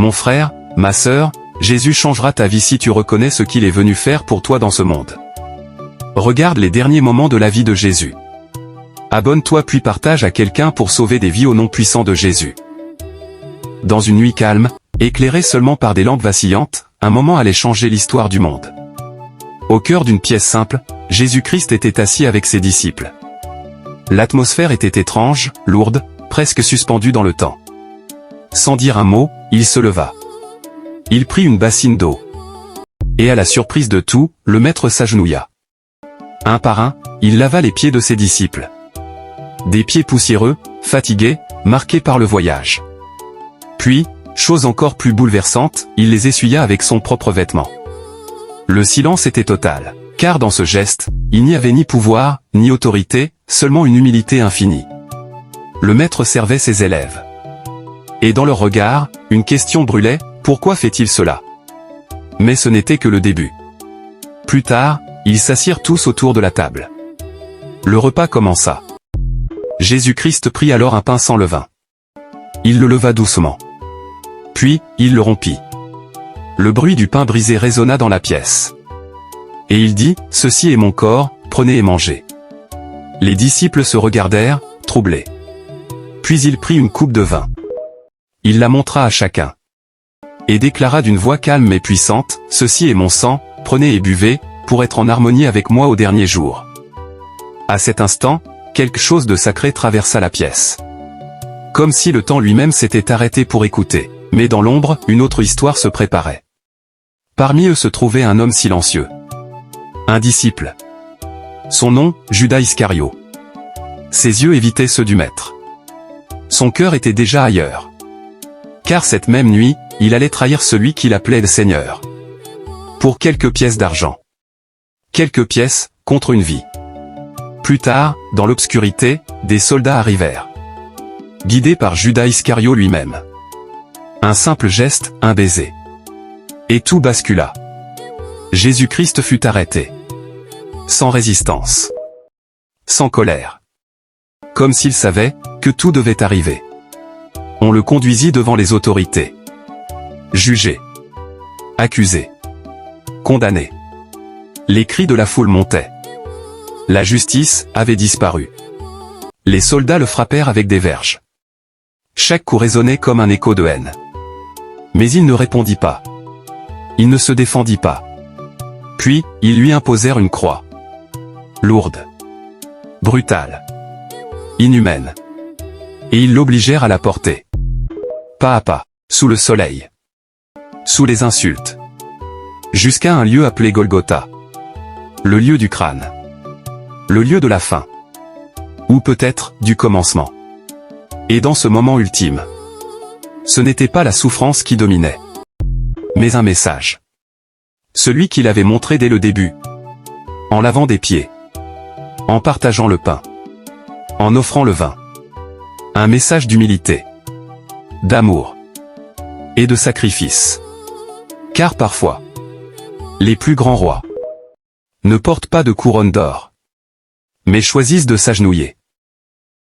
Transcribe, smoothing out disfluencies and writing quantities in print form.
Mon frère, ma sœur, Jésus changera ta vie si tu reconnais ce qu'il est venu faire pour toi dans ce monde. Regarde les derniers moments de la vie de Jésus. Abonne-toi puis partage à quelqu'un pour sauver des vies au nom puissant de Jésus. Dans une nuit calme, éclairée seulement par des lampes vacillantes, un moment allait changer l'histoire du monde. Au cœur d'une pièce simple, Jésus-Christ était assis avec ses disciples. L'atmosphère était étrange, lourde, presque suspendue dans le temps. Sans dire un mot, il se leva. Il prit une bassine d'eau. Et à la surprise de tout, le maître s'agenouilla. Un par un, il lava les pieds de ses disciples. Des pieds poussiéreux, fatigués, marqués par le voyage. Puis, chose encore plus bouleversante, il les essuya avec son propre vêtement. Le silence était total, car dans ce geste, il n'y avait ni pouvoir, ni autorité, seulement une humilité infinie. Le maître servait ses élèves. Et dans leur regard, une question brûlait, pourquoi fait-il cela? Mais ce n'était que le début. Plus tard, ils s'assirent tous autour de la table. Le repas commença. Jésus-Christ prit alors un pain sans levain. Il le leva doucement. Puis, il le rompit. Le bruit du pain brisé résonna dans la pièce. Et il dit, « Ceci est mon corps, prenez et mangez. » Les disciples se regardèrent, troublés. Puis il prit une coupe de vin. Il la montra à chacun. Et déclara d'une voix calme mais puissante, « Ceci est mon sang, prenez et buvez, pour être en harmonie avec moi au dernier jour. » À cet instant, quelque chose de sacré traversa la pièce. Comme si le temps lui-même s'était arrêté pour écouter. Mais dans l'ombre, une autre histoire se préparait. Parmi eux se trouvait un homme silencieux. Un disciple. Son nom, Judas Iscario. Ses yeux évitaient ceux du maître. Son cœur était déjà ailleurs. Car cette même nuit, il allait trahir celui qu'il appelait le Seigneur. Pour quelques pièces d'argent. Quelques pièces, contre une vie. Plus tard, dans l'obscurité, des soldats arrivèrent. Guidés par Judas Iscario lui-même. Un simple geste, un baiser. Et tout bascula. Jésus-Christ fut arrêté. Sans résistance. Sans colère. Comme s'il savait que tout devait arriver. On le conduisit devant les autorités. Jugé. Accusé. Condamné. Les cris de la foule montaient. La justice avait disparu. Les soldats le frappèrent avec des verges. Chaque coup résonnait comme un écho de haine. Mais il ne répondit pas. Il ne se défendit pas. Puis, ils lui imposèrent une croix. Lourde. Brutale. Inhumaine. Et ils l'obligèrent à la porter. Pas à pas, sous le soleil. Sous les insultes. Jusqu'à un lieu appelé Golgotha. Le lieu du crâne. Le lieu de la fin. Ou peut-être, du commencement. Et dans ce moment ultime, ce n'était pas la souffrance qui dominait, mais un message. Celui qu'il avait montré dès le début. En lavant des pieds. En partageant le pain. En offrant le vin. Un message d'humilité. D'amour. Et de sacrifice. Car parfois, les plus grands rois ne portent pas de couronne d'or, mais choisissent de s'agenouiller.